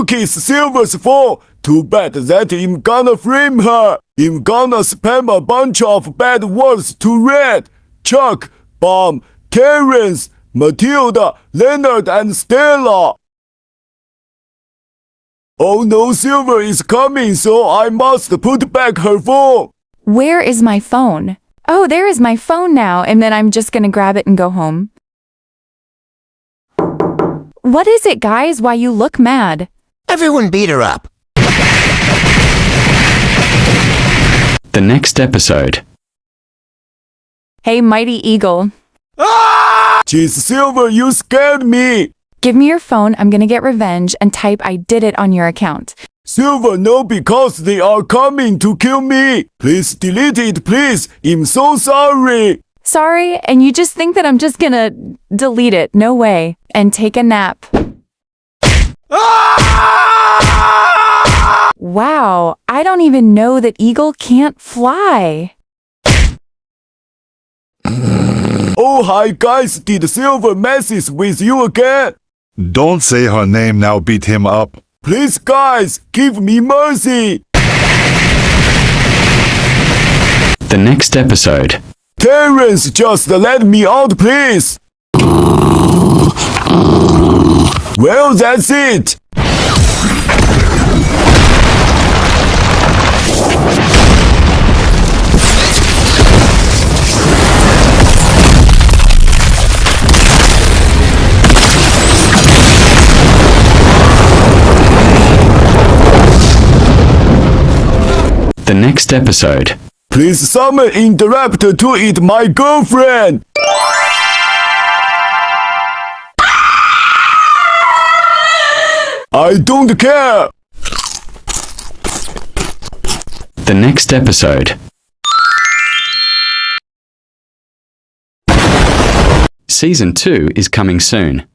Look, it's Silver's fault. Too bad that I'm gonna frame her. I'm gonna spam a bunch of bad words to read. Chuck, Bomb, Terrence, Matilda, Leonard and Stella. Oh no, Silver is coming, so I must put back her phone. Where is my phone? Oh, there is my phone now, and then I'm just gonna grab it and go home. What is it, guys? Why you look mad? Everyone beat her up. The next episode. Hey, Mighty Eagle. Jeez, Silver, you scared me. Give me your phone, I'm gonna get revenge, and type I did it on your account. Silver, no, because they are coming to kill me. Please delete it, please. I'm so sorry. Sorry, and you just think that I'm just gonna delete it. No way. And take a nap. Wow, I don't even know that Eagle can't fly. Oh, hi guys, did Silver messes with you again? Don't say her name now, beat him up. Please guys, give me mercy. The next episode. Terrence, just let me out, please. Well, that's it. The next episode. Please summon Indoraptor to eat my girlfriend. I don't care. The next episode. Season 2 is coming soon.